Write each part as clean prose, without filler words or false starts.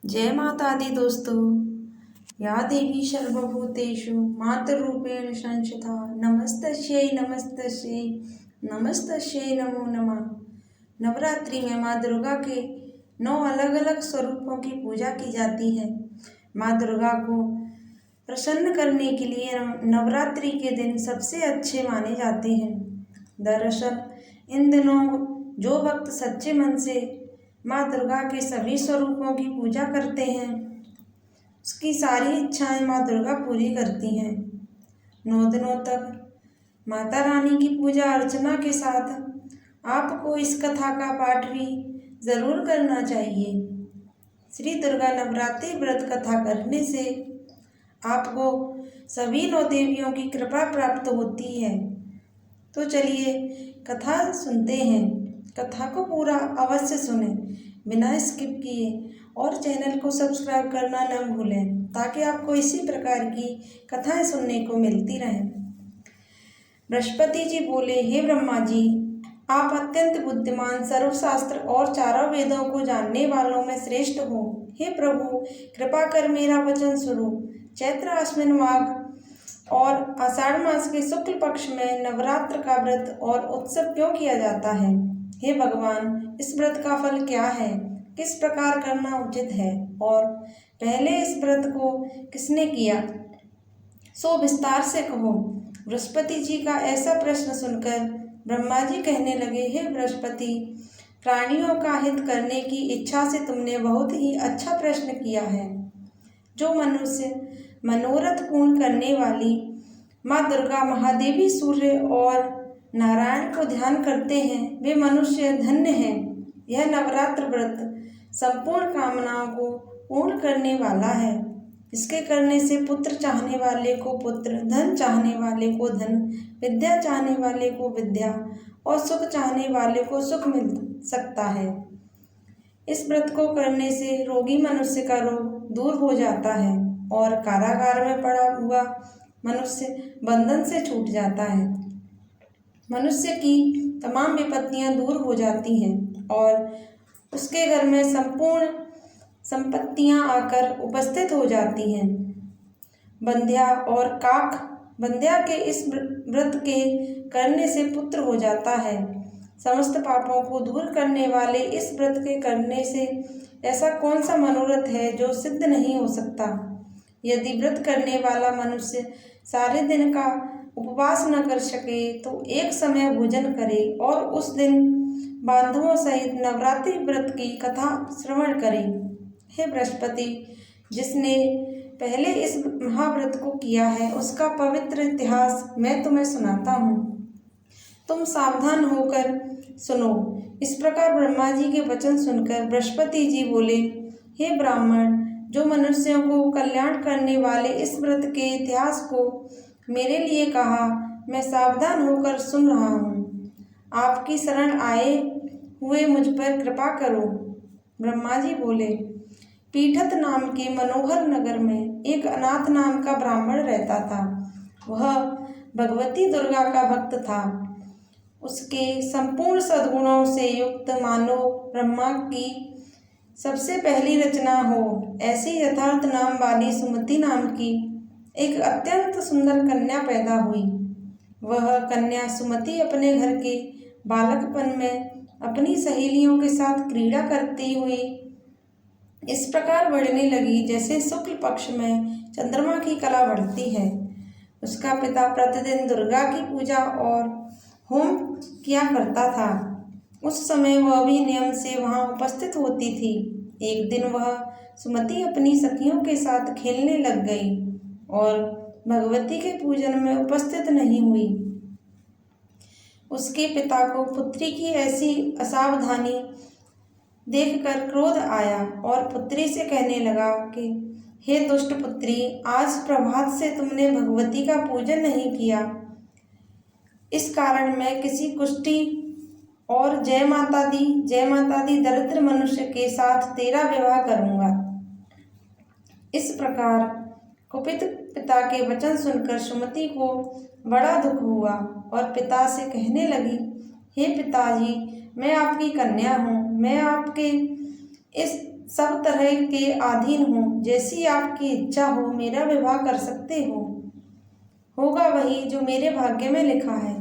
जय माता दी दोस्तों। या देवी सर्वभूतेषु मातृरूपेण संस्थिता नमस्तस्यै नमस्तस्यै नमस्तस्यै नमो नमः। नवरात्रि में माँ दुर्गा के 9 अलग अलग स्वरूपों की पूजा की जाती है। माँ दुर्गा को प्रसन्न करने के लिए नवरात्रि के दिन सबसे अच्छे माने जाते हैं। दरअसल इन दिनों जो भक्त सच्चे मन से माँ दुर्गा के सभी स्वरूपों की पूजा करते हैं, उसकी सारी इच्छाएं माँ दुर्गा पूरी करती हैं। 9 दिनों तक माता रानी की पूजा अर्चना के साथ आपको इस कथा का पाठ भी ज़रूर करना चाहिए। श्री दुर्गा नवरात्रि व्रत कथा करने से आपको सभी 9 देवियों की कृपा प्राप्त होती है। तो चलिए कथा सुनते हैं। कथा को पूरा अवश्य सुने बिना स्किप किए और चैनल को सब्सक्राइब करना न भूलें, ताकि आपको इसी प्रकार की कथाएं सुनने को मिलती रहें। बृहस्पति जी बोले, हे ब्रह्मा जी, आप अत्यंत बुद्धिमान, सर्वशास्त्र और चारों वेदों को जानने वालों में श्रेष्ठ हो। हे प्रभु, कृपा कर मेरा वचन सुनो। चैत्र आश्विन माघ और आषाढ़ मास के शुक्ल पक्ष में नवरात्र का व्रत और उत्सव क्यों किया जाता है? हे भगवान, इस व्रत का फल क्या है? किस प्रकार करना उचित है? और पहले इस व्रत को किसने किया, सो विस्तार से कहो। बृहस्पति जी का ऐसा प्रश्न सुनकर ब्रह्मा जी कहने लगे, हे बृहस्पति, प्राणियों का हित करने की इच्छा से तुमने बहुत ही अच्छा प्रश्न किया है। जो मनुष्य मनोरथ पूर्ण करने वाली माँ दुर्गा, महादेवी, सूर्य और नारायण को ध्यान करते हैं, वे मनुष्य धन्य हैं। यह नवरात्र व्रत संपूर्ण कामनाओं को पूर्ण करने वाला है। इसके करने से पुत्र चाहने वाले को पुत्र, धन चाहने वाले को धन, विद्या चाहने वाले को विद्या और सुख चाहने वाले को सुख मिल सकता है। इस व्रत को करने से रोगी मनुष्य का रोग दूर हो जाता है और कारागार में पड़ा हुआ मनुष्य बंधन से छूट जाता है। मनुष्य की तमाम विपत्तियां दूर हो जाती हैं और उसके घर में संपूर्ण संपत्तियां आकर उपस्थित हो जाती हैं। बंध्या और काक बंध्या के इस व्रत के करने से पुत्र हो जाता है। समस्त पापों को दूर करने वाले इस व्रत के करने से ऐसा कौन सा मनोरथ है जो सिद्ध नहीं हो सकता? यदि व्रत करने वाला मनुष्य सारे दिन का उपवास न कर सके तो एक समय भोजन करे और उस दिन बांधवों सहित नवरात्रि व्रत की कथा श्रवण करे। हे बृहस्पति, जिसने पहले इस महाव्रत को किया है, उसका पवित्र इतिहास मैं तुम्हें सुनाता हूँ। तुम सावधान होकर सुनो। इस प्रकार ब्रह्मा जी के वचन सुनकर बृहस्पति जी बोले, हे ब्राह्मण, जो मनुष्यों को कल्याण करने वाले इस व्रत के इतिहास को मेरे लिए कहा, मैं सावधान होकर सुन रहा हूँ। आपकी शरण आए हुए मुझ पर कृपा करो। ब्रह्मा जी बोले, पीठत नाम के मनोहर नगर में एक अनाथ नाम का ब्राह्मण रहता था। वह भगवती दुर्गा का भक्त था। उसके संपूर्ण सद्गुणों से युक्त मानो ब्रह्मा की सबसे पहली रचना हो, ऐसी यथार्थ नाम वाली सुमति नाम की एक अत्यंत सुंदर कन्या पैदा हुई। वह कन्या सुमति अपने घर के बालकपन में अपनी सहेलियों के साथ क्रीड़ा करती हुई इस प्रकार बढ़ने लगी जैसे शुक्ल पक्ष में चंद्रमा की कला बढ़ती है। उसका पिता प्रतिदिन दुर्गा की पूजा और होम किया करता था। उस समय वह भी नियम से वहां उपस्थित होती थी। एक दिन वह सुमति अपनी सखियों के साथ खेलने लग गई और भगवती के पूजन में उपस्थित नहीं हुई। उसके पिता को पुत्री की ऐसी असावधानी देखकर क्रोध आया और पुत्री से कहने लगा कि हे दुष्ट पुत्री, आज प्रभात से तुमने भगवती का पूजन नहीं किया। इस कारण मैं किसी कुष्ठी और जय माता दी दरिद्र मनुष्य के साथ तेरा विवाह करूंगा। इस प्रकार कुपित पिता के वचन सुनकर सुमति को बड़ा दुख हुआ और पिता से कहने लगी, हे पिताजी, मैं आपकी कन्या हूँ। मैं आपके इस सब तरह के अधीन हूँ। जैसी आपकी इच्छा हो मेरा विवाह कर सकते हो। होगा वही जो मेरे भाग्य में लिखा है।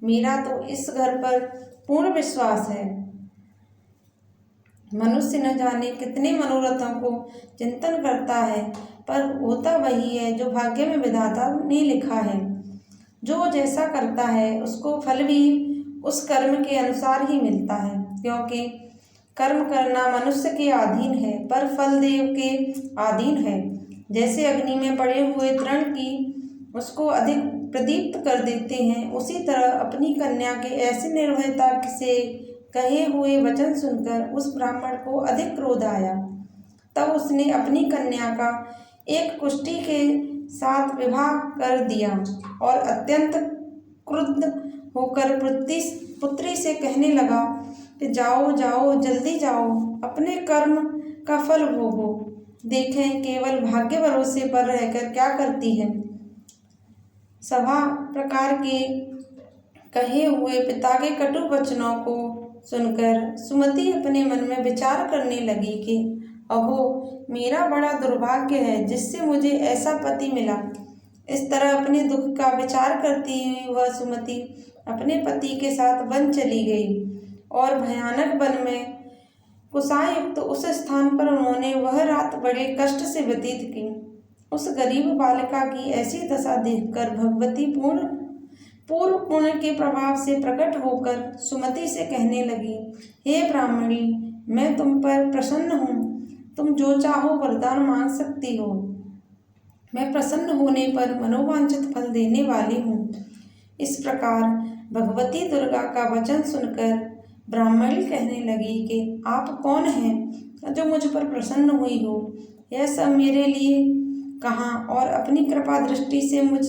मेरा तो इस घर पर पूर्ण विश्वास है। मनुष्य न जाने कितने मनोरथों को चिंतन करता है, पर होता वही है जो भाग्य में विधाता ने लिखा है। जो जैसा करता है उसको फल भी उस कर्म के अनुसार ही मिलता है, क्योंकि कर्म करना मनुष्य के अधीन है पर फल देव के अधीन है। जैसे अग्नि में पड़े हुए तृण की उसको अधिक प्रदीप्त कर देते हैं, उसी तरह अपनी कन्या के ऐसी निर्भयता से कहे हुए वचन सुनकर उस ब्राह्मण को अधिक क्रोध आया। तब उसने अपनी कन्या का एक कुष्ठी के साथ विवाह कर दिया और अत्यंत क्रुद्ध होकर पुत्री से कहने लगा कि जाओ जाओ, जल्दी जाओ, अपने कर्म का फल भोगो। देखें केवल भाग्य भरोसे पर रहकर क्या करती है। सभा प्रकार के कहे हुए पिता के कटु वचनों को सुनकर सुमति अपने मन में विचार करने लगी कि अहो, मेरा बड़ा दुर्भाग्य है जिससे मुझे ऐसा पति मिला। इस तरह अपने दुख का विचार करती हुई वह सुमति अपने पति के साथ वन चली गई और भयानक वन में कुशायुक्त उस स्थान पर उन्होंने वह रात बड़े कष्ट से व्यतीत की। उस गरीब बालिका की ऐसी दशा देखकर भगवती पूर्व पुण्य के प्रभाव से प्रकट होकर सुमति से कहने लगी, हे ब्राह्मणी, मैं तुम पर प्रसन्न हूँ। तुम जो चाहो वरदान मांग सकती हो। मैं प्रसन्न होने पर मनोवांछित फल देने वाली हूँ। इस प्रकार भगवती दुर्गा का वचन सुनकर ब्राह्मणी कहने लगी कि आप कौन हैं जो मुझ पर प्रसन्न हुई हो। यह सब मेरे लिए कहाँ और अपनी कृपा दृष्टि से मुझ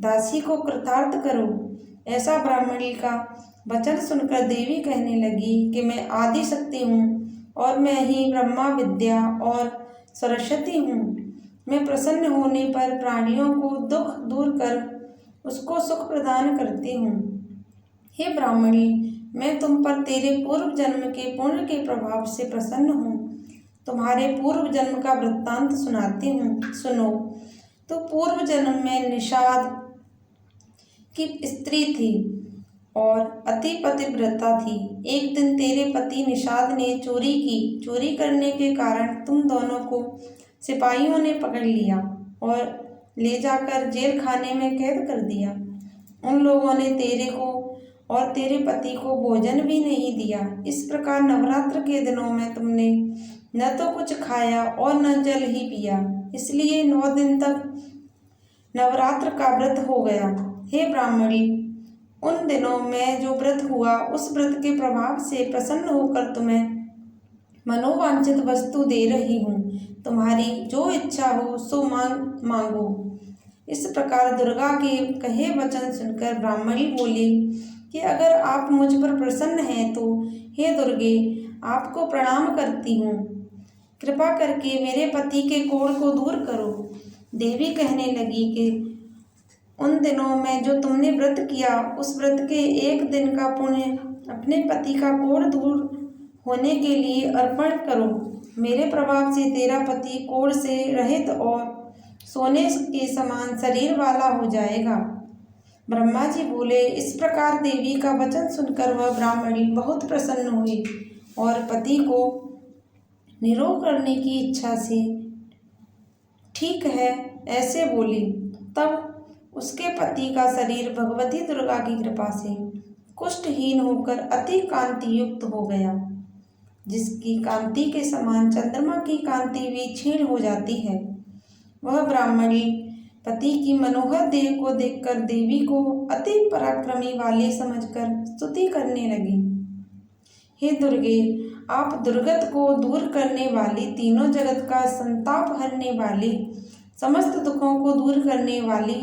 दासी को कृतार्थ करो। ऐसा ब्राह्मणी का वचन सुनकर देवी कहने लगी कि मैं आदि शक्ति हूँ और मैं ही ब्रह्मा विद्या और सरस्वती हूँ। मैं प्रसन्न होने पर प्राणियों को दुख दूर कर उसको सुख प्रदान करती हूँ। हे ब्राह्मणी, मैं तुम पर तेरे पूर्व जन्म के पुण्य के प्रभाव से प्रसन्न हूँ। तुम्हारे पूर्व जन्म का वृत्तांत सुनाती हूँ, सुनो। तो पूर्व जन्म में निषाद की स्त्री थी और अति पतिव्रता थी। एक दिन तेरे पति निषाद ने चोरी की। चोरी करने के कारण तुम दोनों को सिपाहियों ने पकड़ लिया और ले जाकर जेल खाने में कैद कर दिया। उन लोगों ने तेरे को और तेरे पति को भोजन भी नहीं दिया। इस प्रकार नवरात्र के दिनों में तुमने न तो कुछ खाया और न जल ही पिया, इसलिए 9 दिन तक नवरात्र का व्रत हो गया। हे ब्राह्मणी, उन दिनों में जो व्रत हुआ उस व्रत के प्रभाव से प्रसन्न होकर तुम्हें मनोवांछित वस्तु दे रही हूँ। तुम्हारी जो इच्छा हो सो मांगो। इस प्रकार दुर्गा के कहे वचन सुनकर ब्राह्मणी बोली कि अगर आप मुझ पर प्रसन्न हैं तो हे दुर्गे, आपको प्रणाम करती हूँ। कृपा करके मेरे पति के कोढ़ को दूर करो। देवी कहने लगी कि उन दिनों में जो तुमने व्रत किया उस व्रत के एक दिन का पुण्य अपने पति का कोढ़ दूर होने के लिए अर्पण करो। मेरे प्रभाव से तेरा पति कोढ़ से रहित और सोने के समान शरीर वाला हो जाएगा। ब्रह्मा जी बोले। इस प्रकार देवी का वचन सुनकर वह ब्राह्मणी बहुत प्रसन्न हुई और पति को निरोग करने की इच्छा से ठीक है ऐसे बोली। तब उसके पति का शरीर भगवती दुर्गा की कृपा से कुष्ठहीन होकर अति कांति युक्त हो गया, जिसकी कांति के समान चंद्रमा की कांति भी क्षीण हो जाती है। वह ब्राह्मणी पति की मनोहर देह को देखकर देवी को अति पराक्रमी वाली समझकर स्तुति करने लगी। हे दुर्गे, आप दुर्गत को दूर करने वाली, तीनों जगत का संताप हरने वाली, समस्त दुखों को दूर करने वाली,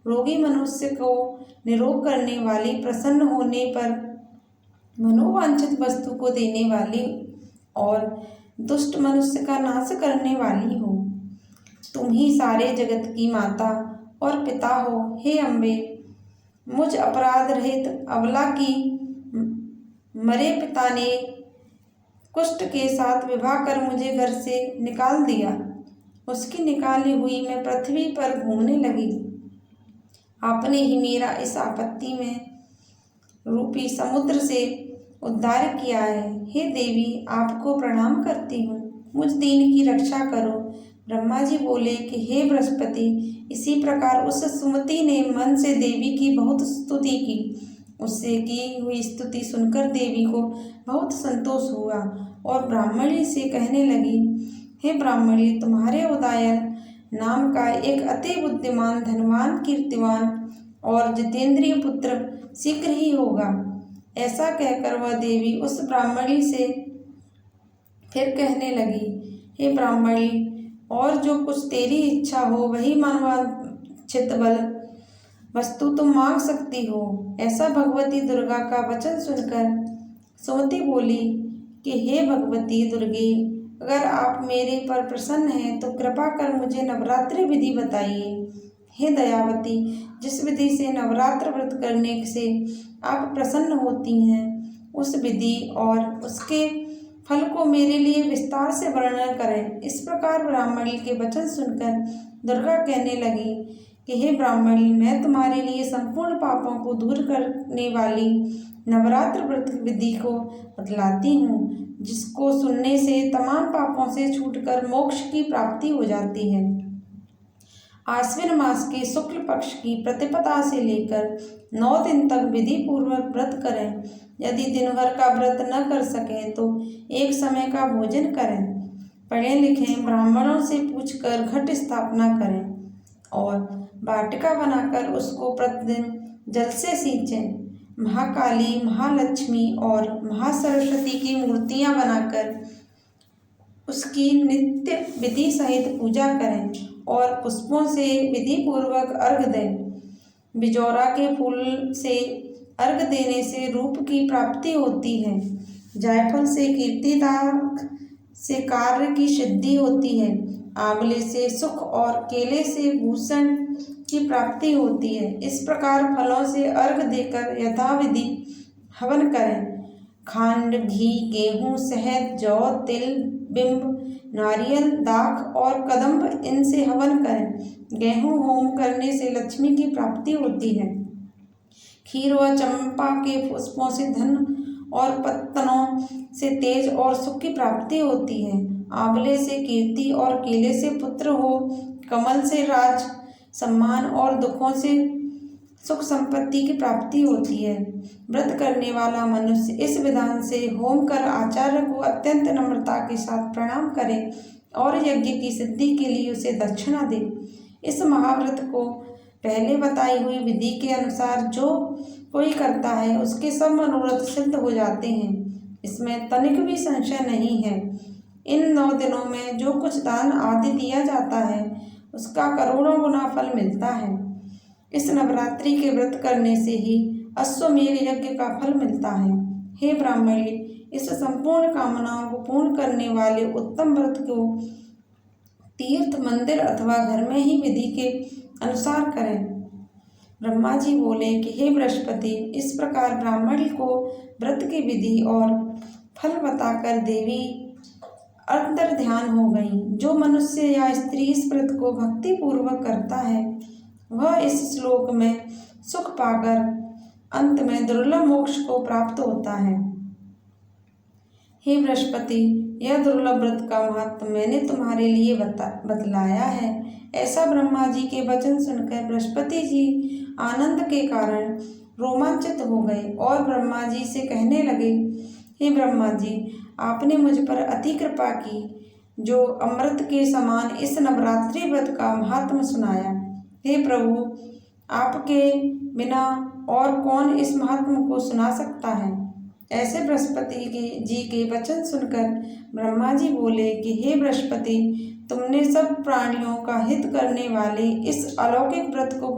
रोगी मनुष्य को निरोग करने वाली, प्रसन्न होने पर मनोवांछित वस्तु को देने वाली और दुष्ट मनुष्य का नाश करने वाली हो। तुम ही सारे जगत की माता और पिता हो। हे अम्बे, मुझ अपराध रहित अबला की मरे पिता ने कुष्ठ के साथ विवाह कर मुझे घर से निकाल दिया। उसकी निकाली हुई मैं पृथ्वी पर घूमने लगी। आपने ही मेरा इस आपत्ति में रूपी समुद्र से उद्धार किया है। हे देवी, आपको प्रणाम करती हूँ, मुझ दीन की रक्षा करो। ब्रह्मा जी बोले कि हे बृहस्पति, इसी प्रकार उस सुमति ने मन से देवी की बहुत स्तुति की। उससे की हुई स्तुति सुनकर देवी को बहुत संतोष हुआ और ब्राह्मणी से कहने लगी, हे ब्राह्मणी, तुम्हारे उदयन नाम का एक अति बुद्धिमान, धनवान, कीर्तिवान और जितेंद्रिय पुत्र शीघ्र ही होगा। ऐसा कहकर वह देवी उस ब्राह्मणी से फिर कहने लगी, हे ब्राह्मणी, और जो कुछ तेरी इच्छा हो वही मनवांछित बल वस्तु तुम मांग सकती हो। ऐसा भगवती दुर्गा का वचन सुनकर सुमति बोली कि हे भगवती दुर्गे, अगर आप मेरे पर प्रसन्न हैं तो कृपा कर मुझे नवरात्रि विधि बताइए। हे दयावती, जिस विधि से नवरात्र व्रत करने से आप प्रसन्न होती हैं, उस विधि और उसके फल को मेरे लिए विस्तार से वर्णन करें। इस प्रकार ब्राह्मणी के वचन सुनकर दुर्गा कहने लगी कि हे ब्राह्मणी, मैं तुम्हारे लिए संपूर्ण पापों को दूर करने वाली नवरात्र व्रत विधि को बतलाती हूँ, जिसको सुनने से तमाम पापों से छूटकर मोक्ष की प्राप्ति हो जाती है। आश्विन मास के शुक्ल पक्ष की प्रतिपदा से लेकर 9 दिन तक विधि पूर्वक व्रत करें। यदि दिन भर का व्रत न कर सकें तो एक समय का भोजन करें। पढ़े लिखे ब्राह्मणों से पूछकर घट स्थापना करें और वाटिका बनाकर उसको प्रतिदिन जल से सींचें। महाकाली, महालक्ष्मी और महासरस्वती की मूर्तियां बनाकर उसकी नित्य विधि सहित पूजा करें और पुष्पों से विधि पूर्वक अर्घ दें। बिजौरा के फूल से अर्घ देने से रूप की प्राप्ति होती है। जायफल से कीर्तिदायक से कार्य की सिद्धि होती है। आंवले से सुख और केले से भूषण की प्राप्ति होती है। इस प्रकार फलों से अर्घ देकर यथाविधि हवन करें। खांड, घी, गेहूँ, शहद, जौ, तिल, बिंब, नारियल, दाख और कदम्ब, इनसे हवन करें। गेहूँ होम करने से लक्ष्मी की प्राप्ति होती है। खीर व चंपा के पुष्पों से धन और पत्तनों से तेज और सुख की प्राप्ति होती है। आंवले से कीर्ति और केले से पुत्र हो। कमल से राज, सम्मान और दुखों से सुख संपत्ति की प्राप्ति होती है। व्रत करने वाला मनुष्य इस विधान से होम कर आचार्य को अत्यंत नम्रता के साथ प्रणाम करे और यज्ञ की सिद्धि के लिए उसे दक्षिणा दे। इस महाव्रत को पहले बताई हुई विधि के अनुसार जो कोई करता है उसके सब मनोरथ सिद्ध हो जाते हैं। इसमें तनिक भी संशय नहीं है। इन 9 दिनों में जो कुछ दान आदि दिया जाता है उसका करोड़ों गुना फल मिलता है। इस नवरात्रि के व्रत करने से ही अश्वमेध यज्ञ का फल मिलता है। हे ब्राह्मणी, इस संपूर्ण कामनाओं को पूर्ण करने वाले उत्तम व्रत को तीर्थ, मंदिर अथवा घर में ही विधि के अनुसार करें। ब्रह्मा जी बोले कि हे बृहस्पति, इस प्रकार ब्राह्मणी को व्रत की विधि और फल बताकर देवी अंतर ध्यान हो गई। जो मनुष्य या स्त्री इस व्रत को भक्ति पूर्वक करता है वह इस श्लोक में सुख पाकर अंत में दुर्लभ मोक्ष को प्राप्त होता है। हे बृहस्पति, यह दुर्लभ व्रत का महत्व मैंने तुम्हारे लिए बतलाया है। ऐसा ब्रह्मा जी के वचन सुनकर बृहस्पति जी आनंद के कारण रोमांचित हो गए और ब्रह्मा जी से कहने लगे, हे ब्रह्मा जी, आपने मुझ पर अति कृपा की जो अमृत के समान इस नवरात्रि व्रत का महात्म सुनाया। हे प्रभु, आपके बिना और कौन इस महात्म को सुना सकता है। ऐसे बृहस्पति जी के वचन सुनकर ब्रह्मा जी बोले कि हे बृहस्पति, तुमने सब प्राणियों का हित करने वाले इस अलौकिक व्रत को